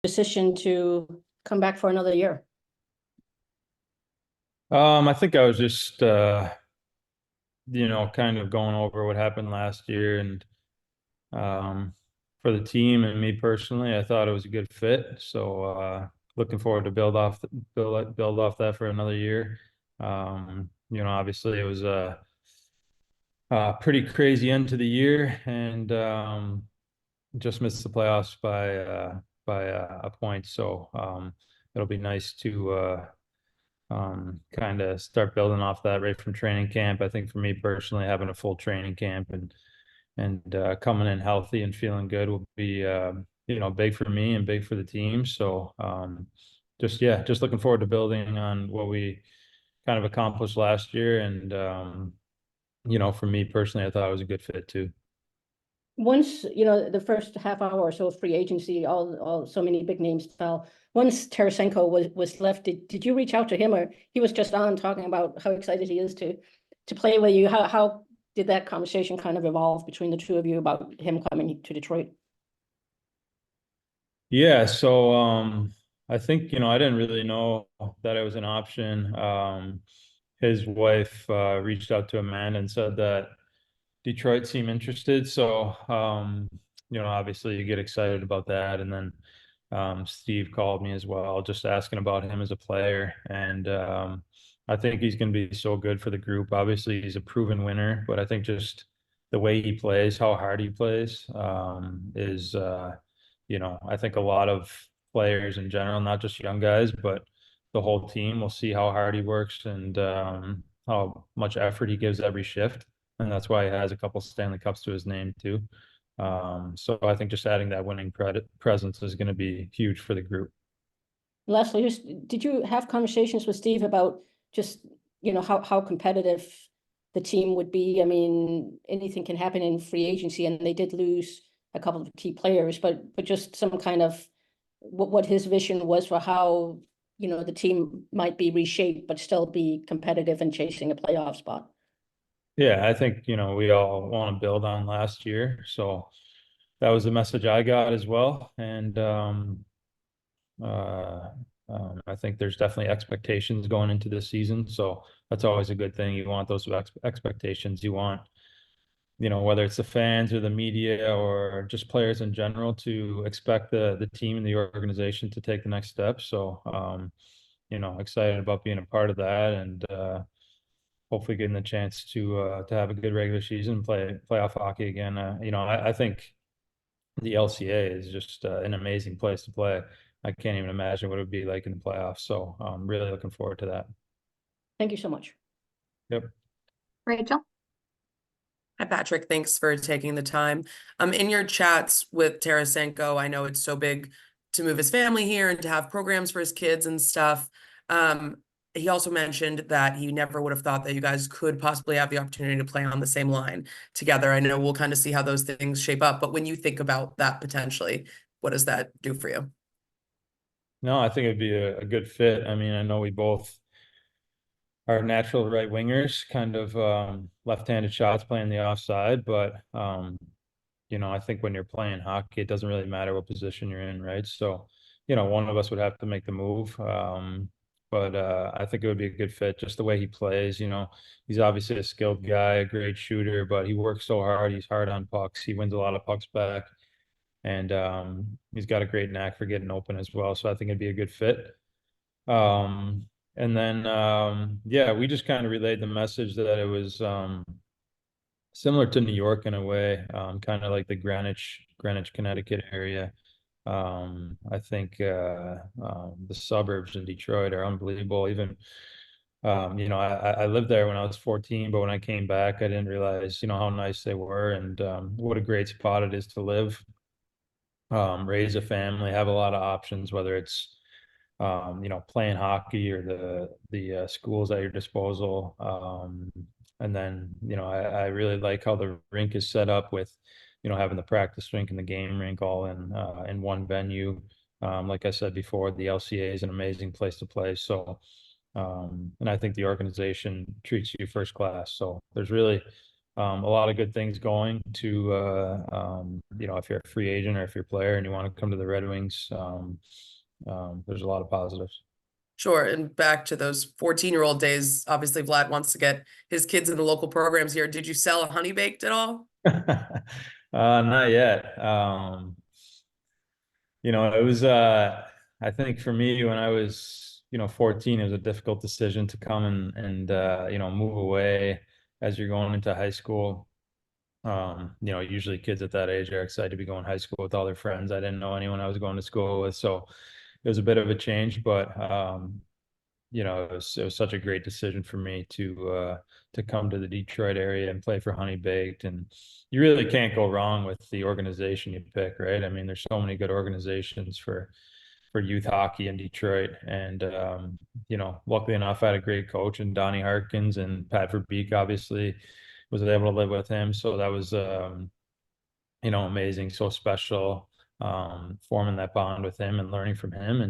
decision to come back for another year? I think I was just kind of going over what happened last year and um for the team and me personally, I thought it was a good fit. So looking forward to build off that for another year. Obviously it was a pretty crazy end to the year and just missed the playoffs by a point. So it'll be nice to kind of start building off that right from training camp. I think for me personally, having a full training camp and coming in healthy and feeling good will be big for me and big for the team. So just looking forward to building on what we kind of accomplished last year. And for me personally, I thought it was a good fit too. Once, the first half hour or so of free agency, all so many big names fell. Once Tarasenko was left, did you reach out to him, or he was just on talking about how excited he is to play with you? How did that conversation kind of evolve between the two of you about him coming to Detroit? Yeah, so I think, I didn't really know that it was an option. His wife reached out to Amanda and said that Detroit seemed interested. So obviously you get excited about that. And then Steve called me as well, just asking about him as a player. And I think he's going to be so good for the group. Obviously, he's a proven winner, but I think just the way he plays, how hard he plays, is I think a lot of players in general, not just young guys, but the whole team will see how hard he works and how much effort he gives every shift. And that's why he has a couple Stanley Cups to his name too. So I think just adding that winning presence is going to be huge for the group. Lastly, just did you have conversations with Steve about just, how competitive the team would be? I mean, anything can happen in free agency, and they did lose a couple of key players, but just some kind of what his vision was for how, the team might be reshaped, but still be competitive and chasing a playoff spot. Yeah, I think, we all want to build on last year. So that was the message I got as well. And uh, I think there's definitely expectations going into this season. So that's always a good thing. You want those expectations. You want, whether it's the fans or the media or just players in general to expect the team and the organization to take the next step. So, excited about being a part of that and hopefully getting the chance to have a good regular season, play playoff hockey again. I think the LCA is just an amazing place to play. I can't even imagine what it would be like in the playoffs. So I'm really looking forward to that. Thank you so much. Yep. Rachel? Hi, Patrick. Thanks for taking the time. In your chats with Tarasenko, I know it's so big to move his family here and to have programs for his kids and stuff. He also mentioned that he never would have thought that you guys could possibly have the opportunity to play on the same line together. I know we'll kind of see how those things shape up, but when you think about that potentially, what does that do for you? No, I think it'd be a good fit. I mean, I know we both are natural right wingers, kind of left-handed shots playing the offside, but I think when you're playing hockey, it doesn't really matter what position you're in, right? So, one of us would have to make the move. But I think it would be a good fit, just the way he plays. He's obviously a skilled guy, a great shooter, but he works so hard. He's hard on pucks. He wins a lot of pucks back, and he's got a great knack for getting open as well. So I think it'd be a good fit. And then yeah, we just kind of relayed the message that it was similar to New York in a way, kind of like the Greenwich, Connecticut area. I think the suburbs in Detroit are unbelievable. Even I lived there when I was 14, but when I came back, I didn't realize how nice they were and what a great spot it is to live, raise a family, have a lot of options, whether it's playing hockey or the schools at your disposal. And then, I really like how the rink is set up with, having the practice rink and the game rink all in one venue. Like I said before, the LCA is an amazing place to play. So, and I think the organization treats you first class. So there's really a lot of good things going to, you know, if you're a free agent or if you're a player and you want to come to the Red Wings, there's a lot of positives. Sure. And back to those 14-year-old days, obviously Vlad wants to get his kids in the local programs here. Did you sell a honey baked at all? Not yet. You know, it was, I think for me, when I was, you know, 14, it was a difficult decision to come and you know, move away as you're going into high school. You know, usually kids at that age are excited to be going to high school with all their friends. I didn't know anyone I was going to school with, so it was a bit of a change, but you know, it was such a great decision for me to come to the Detroit area and play for Honey Baked. And you really can't go wrong with the organization you pick, right? I mean, there's so many good organizations for youth hockey in Detroit. And you know, luckily enough, I had a great coach in Donnie Harkins, and Pat Verbeek obviously was able to live with him. So that was you know, amazing, so special, forming that bond with him and learning from him.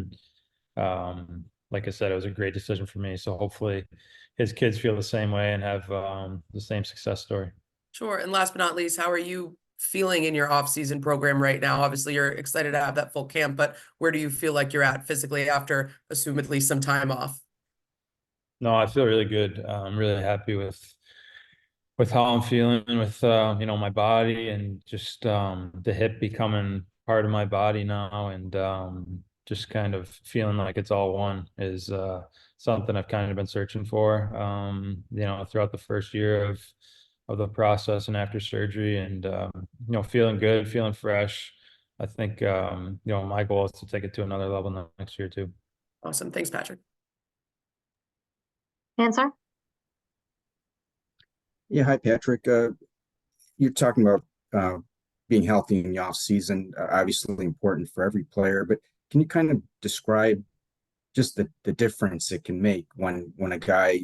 And like I said, it was a great decision for me. So hopefully his kids feel the same way and have the same success story. Sure. And last but not least, how are you feeling in your off-season program right now? Obviously, you're excited to have that full camp, but where do you feel like you're at physically after assumedly some time off? No, I feel really good. I'm really happy with how I'm feeling with you know, my body, and just the hip becoming part of my body now, and just kind of feeling like it's all one is something I've kind of been searching for, you know, throughout the first year of the process and after surgery. And you know, feeling good, feeling fresh. I think you know, my goal is to take it to another level next year too. Awesome. Thanks, Patrick. Answer. Yeah, hi, Patrick. You're talking about being healthy in the off season, obviously important for every player, but can you kind of describe just the difference it can make when a guy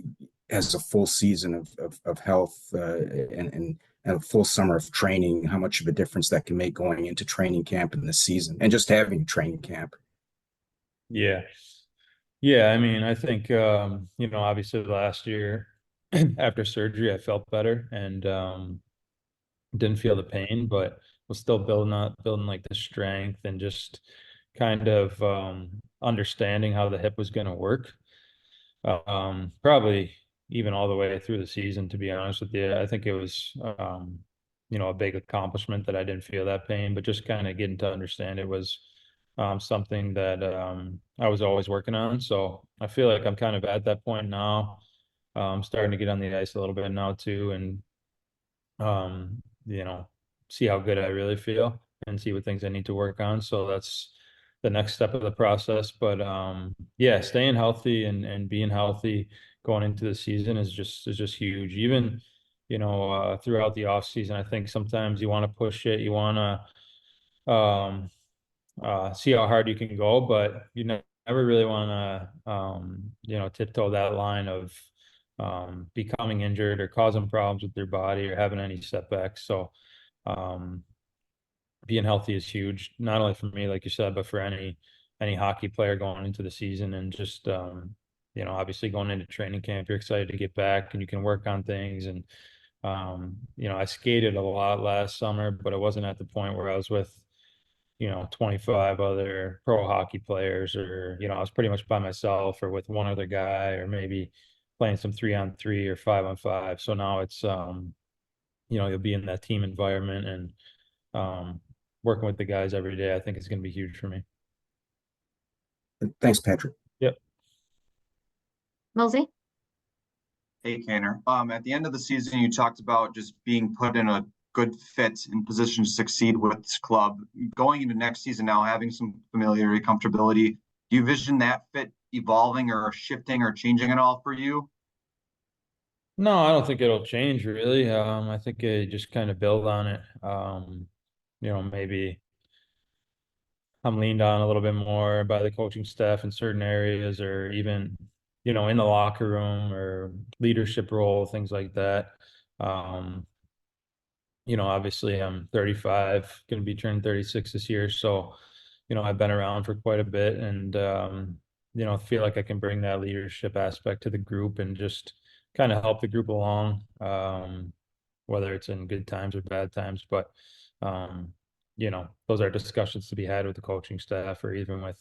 has a full season of health and a full summer of training, how much of a difference that can make going into training camp in the season and just having training camp? Yeah. Yeah, I mean, I think you know, obviously last year after surgery I felt better, and didn't feel the pain, but was still building like the strength and just kind of understanding how the hip was going to work. Probably even all the way through the season, to be honest with you. I think it was you know, a big accomplishment that I didn't feel that pain, but just kind of getting to understand it was something that I was always working on. So I feel like I'm kind of at that point now. Starting to get on the ice a little bit now too, and you know, see how good I really feel and see what things I need to work on. So that's the next step of the process. But yeah, staying healthy and being healthy going into the season is just huge. Even, you know, throughout the off season, I think sometimes you want to push it, you want to see how hard you can go, but you never really want to you know, tiptoe that line of becoming injured or causing problems with your body or having any setbacks. So um, being healthy is huge, not only for me, like you said, but for any hockey player going into the season. And just you know, obviously going into training camp, you're excited to get back and you can work on things. And you know, I skated a lot last summer, but it wasn't at the point where I was with, you know, 25 other pro hockey players, or, you know, I was pretty much by myself or with one other guy, or maybe playing some 3-on-3 or 5-on-5. So now it's, you know, you'll be in that team environment, and working with the guys every day, I think is going to be huge for me. Thanks, Patrick. Yep. Millsy. Hey, Kaner. At the end of the season, you talked about just being put in a good fit and position to succeed with this club. Going into next season now, having some familiarity, comfortability, do you vision that fit evolving or shifting or changing at all for you? No, I don't think it'll change really. I think it just kind of build on it. You know, maybe I'm leaned on a little bit more by the coaching staff in certain areas, or even, you know, in the locker room or leadership role, things like that. Um, you know, obviously I'm 35, going to be turning 36 this year. So, you know, I've been around for quite a bit, and, you know, feel like I can bring that leadership aspect to the group and just kind of help the group along. whether it's in good times or bad times. But, those are discussions to be had with the coaching staff or even with,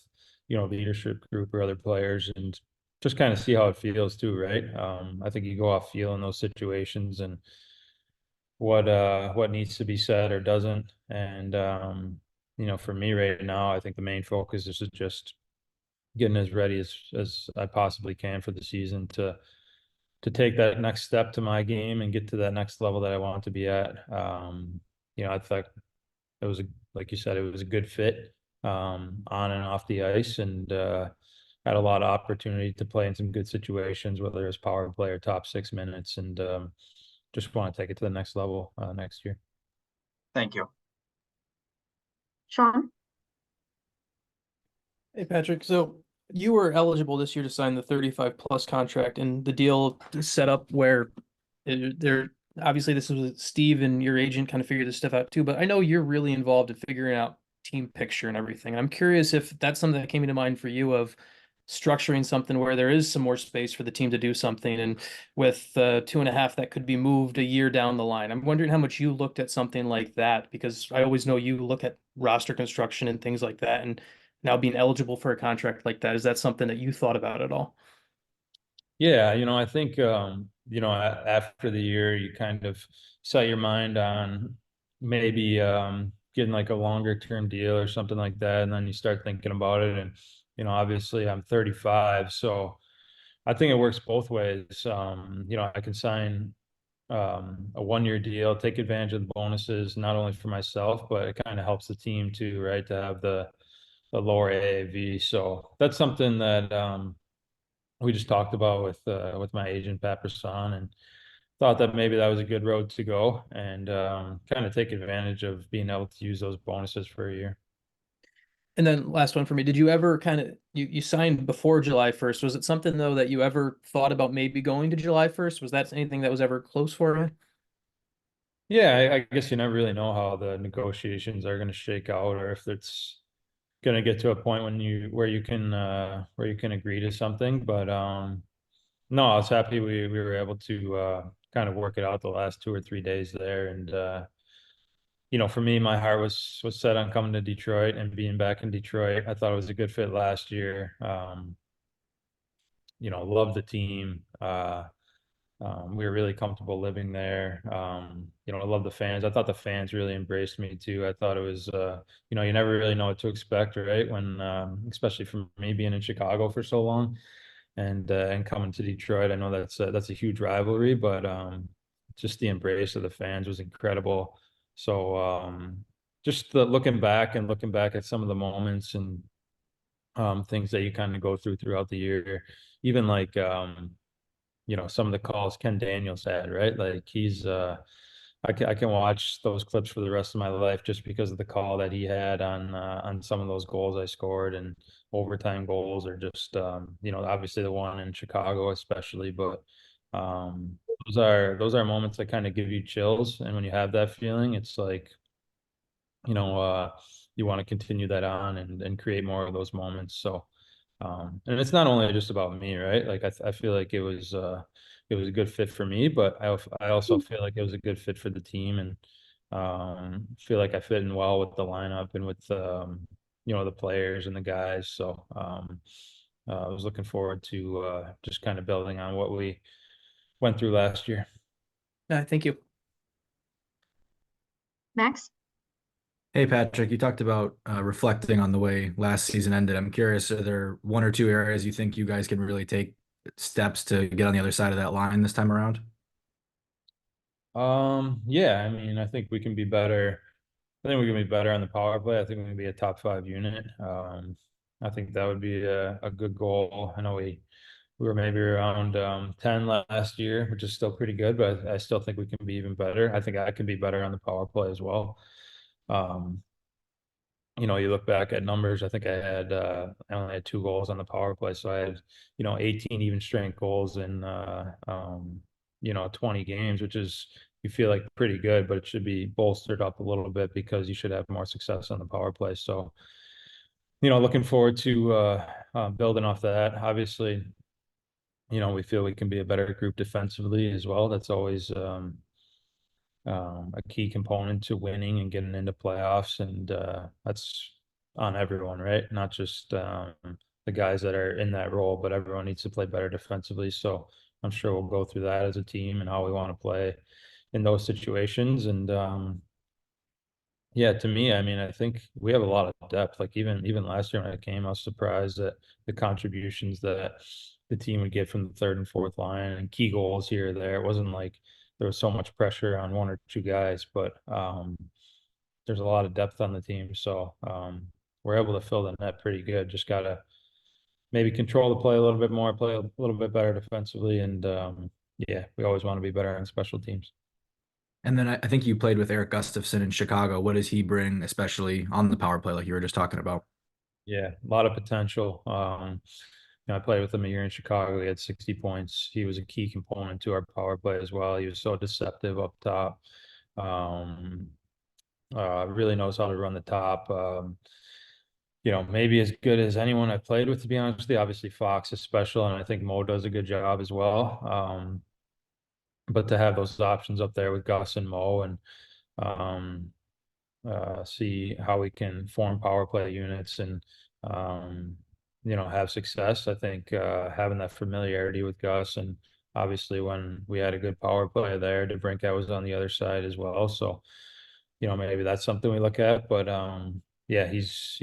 leadership group or other players, and just kind of see how it feels too, right? I think you go off feel in those situations and what needs to be said or doesn't. And, for me right now, I think the main focus is just getting as ready as I possibly can for the season to take that next step to my game and get to that next level that I want to be at. I thought it was like you said, it was a good fit on and off the ice, and had a lot of opportunity to play in some good situations, whether it was power play or top 6 minutes, and just want to take it to the next level next year. Thank you. Sean? Hey, Patrick. So you were eligible this year to sign the 35 plus contract, and the deal is set up where there obviously this was Steve and your agent kind of figured this stuff out too, but I know you're really involved in figuring out team picture and everything. I'm curious if that's something that came into mind for you of structuring something where there is some more space for the team to do something, and with 2.5 that could be moved a year down the line. I'm wondering how much you looked at something like that, because I always know you look at roster construction and things like that, and now being eligible for a contract like that, is that something that you thought about at all? Yeah, I think after the year, you kind of set your mind on maybe getting like a longer term deal or something like that, and then you start thinking about it. And obviously, I'm 35, so I think it works both ways. I can sign a 1 year deal, take advantage of the bonuses, not only for myself, but it kind of helps the team too, right? To have the lower AAV. So that's something that we just talked about with my agent Pat Brisson, and thought that maybe that was a good road to go, and kind of take advantage of being able to use those bonuses for a year. And then last one for me, did you ever kind of you signed before July 1st? Was it something though that you ever thought about maybe going to July 1st? Was that anything that was ever close for you? Yeah, I guess you never really know how the negotiations are going to shake out, or if it's going to get to a point where you can agree to something. But no, I was happy we were able to kind of work it out the last 2 or 3 days there. And for me, my heart was set on coming to Detroit and being back in Detroit. I thought it was a good fit last year. Loved the team. We were really comfortable living there. I love the fans. I thought the fans really embraced me too. I thought it was, you never really know what to expect, right? When, especially for me being in Chicago for so long, and coming to Detroit, I know that's a huge rivalry, but just the embrace of the fans was incredible. So just looking back at some of the moments and things that you kind of go throughout the year, even like some of the calls Ken Daniels had, right? Like he's I can watch those clips for the rest of my life just because of the call that he had on some of those goals I scored, and overtime goals, or just obviously the one in Chicago especially. But those are moments that kind of give you chills, and when you have that feeling, it's like you want to continue that on and create more of those moments. So and it's not only just about me, right? Like I feel like it was a good fit for me, but I also feel like it was a good fit for the team, and feel like I fit in well with the lineup and with the players and the guys. So I was looking forward to just kind of building on what we went through last year. Thank you. Max? Hey, Patrick, you talked about reflecting on the way last season ended. I'm curious, are there one or two areas you think you guys can really take steps to get on the other side of that line this time around? Yeah, I mean, I think we can be better. I think we can be better on the power play. I think we can be a top 5 unit. I think that would be a good goal. I know we were maybe around 10 last year, which is still pretty good, but I still think we can be even better. I think I can be better on the power play as well. Um, you look back at numbers, I think I only had 2 goals on the power play. So I had, 18 even strength goals in 20 games, which is, you feel like pretty good, but it should be bolstered up a little bit because you should have more success on the power play. So, looking forward to building off that. Obviously, we feel we can be a better group defensively as well. That's always a key component to winning and getting into playoffs. And that's on everyone, right? Not just the guys that are in that role, but everyone needs to play better defensively. So I'm sure we'll go through that as a team and how we want to play in those situations. And yeah, to me, I mean, I think we have a lot of depth. Like even last year when I came, I was surprised at the contributions that the team would get from the third and fourth line and key goals here or there. It wasn't like there was so much pressure on one or two guys, but there's a lot of depth on the team. So we're able to fill the net pretty good. Just gotta maybe control the play a little bit more, play a little bit better defensively, and yeah, we always want to be better on special teams. And then I think you played with Eric Gustafson in Chicago. What does he bring, especially on the power play, like you were just talking about? Yeah, a lot of potential. I played with him a year in Chicago. He had 60 points. He was a key component to our power play as well. He was so deceptive up top. Um, really knows how to run the top. Maybe as good as anyone I've played with, to be honest with you. Obviously, Fox is special, and I think Mo does a good job as well. But to have those options up there with Gus and Mo and um, see how we can form power play units and have success. I think having that familiarity with Gus, and obviously when we had a good power play there, DeBrincat was on the other side as well. So maybe that's something we look at. But yeah, he's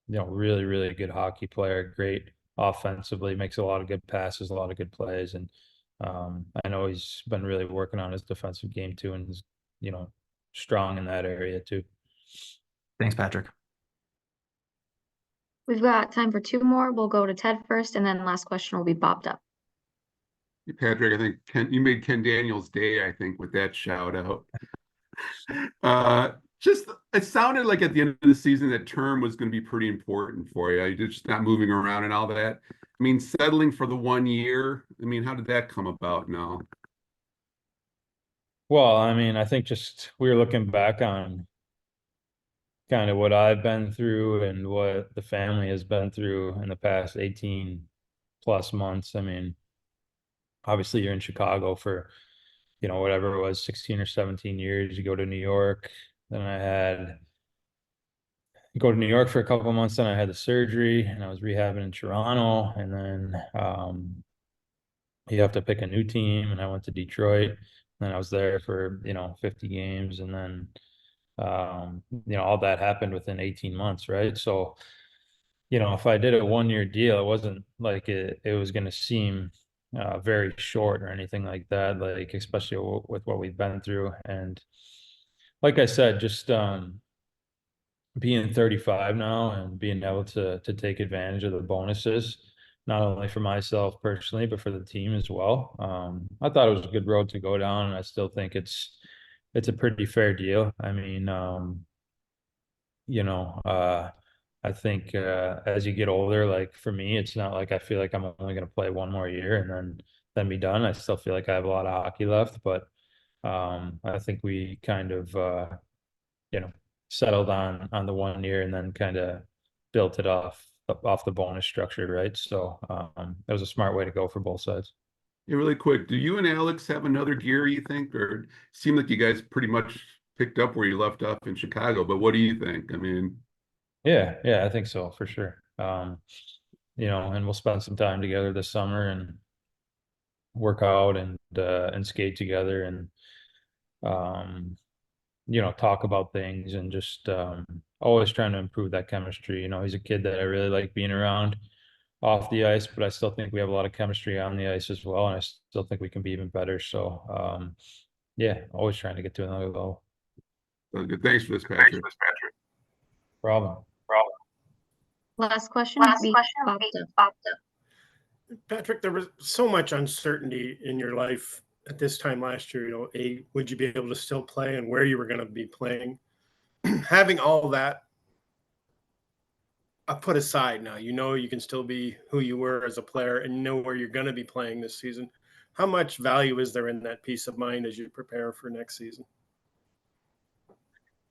really really good hockey player, great offensively, makes a lot of good passes, a lot of good plays, and I know he's been really working on his defensive game too, and is strong in that area too. Thanks, Patrick. We've got time for 2 more. We'll go to Ted first, and then last question will be bobbed up. Patrick, I think you made Ken Daniels' day, I think, with that shout out. Just it sounded like at the end of the season that term was going to be pretty important for you. You're just not moving around and all that. I mean, settling for the 1 year. I mean, how did that come about now? Well, I mean, I think just we were looking back on kind of what I've been through and what the family has been through in the past 18 plus months. I mean, obviously you're in Chicago for, whatever it was, 16 or 17 years. You go to New York. Then I had go to New York for a couple of months. Then I had the surgery and I was rehabbing in Toronto. And then you have to pick a new team. And I went to Detroit. And I was there for, 50 games. And then, all that happened within 18 months, right? So, if I did a 1 year deal, it wasn't like it was going to seem very short or anything like that, like especially with what we've been through. And like I said, just being 35 now and being able to take advantage of the bonuses, not only for myself personally, but for the team as well. I thought it was a good road to go down, and I still think it's a pretty fair deal. I mean, I think as you get older, like for me, it's not like I feel like I'm only going to play 1 more year and then be done. I still feel like I have a lot of hockey left, but I think we kind of settled on the 1 year and then kind of built it off the bonus structure, right? So it was a smart way to go for both sides. Yeah, really quick, do you and Alex have another gear, you think, or seem like you guys pretty much picked up where you left off in Chicago? But what do you think? I mean, Yeah, I think so for sure. And we'll spend some time together this summer and work out and skate together and talk about things and just always trying to improve that chemistry. He's a kid that I really like being around off the ice, but I still think we have a lot of chemistry on the ice as well, and I still think we can be even better. So yeah, always trying to get to another level. good. Thanks for this, Patrick. Problem. Last question will be bobbed up. Patrick, there was so much uncertainty in your life at this time last year. Would you be able to still play and where you were going to be playing? Having all that put aside now, you can still be who you were as a player and know where you're going to be playing this season. How much value is there in that peace of mind as you prepare for next season?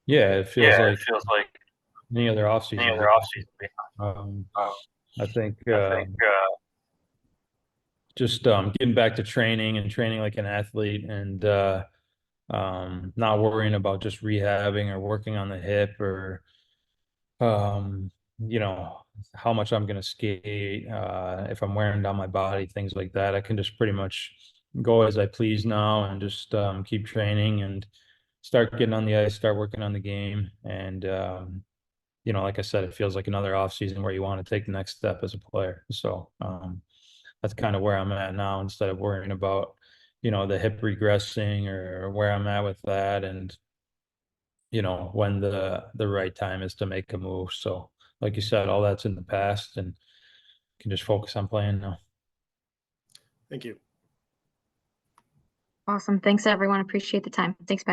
Yeah, it feels like any other offseason. I think just getting back to training and training like an athlete and not worrying about just rehabbing or working on the hip or, you know, how much I'm going to skate, if I'm wearing down my body, things like that. I can just pretty much go as I please now and just keep training and start getting on the ice, start working on the game. And, you know, like I said, it feels like another off season where you want to take the next step as a player. So that's kind of where I'm at now, instead of worrying about, you know, the hip regressing or where I'm at with that. And, you know, when the right time is to make a move. So like you said, all that's in the past and can just focus on playing now. Thank you. Awesome. Thanks, everyone. Appreciate the time. Thanks, Pat.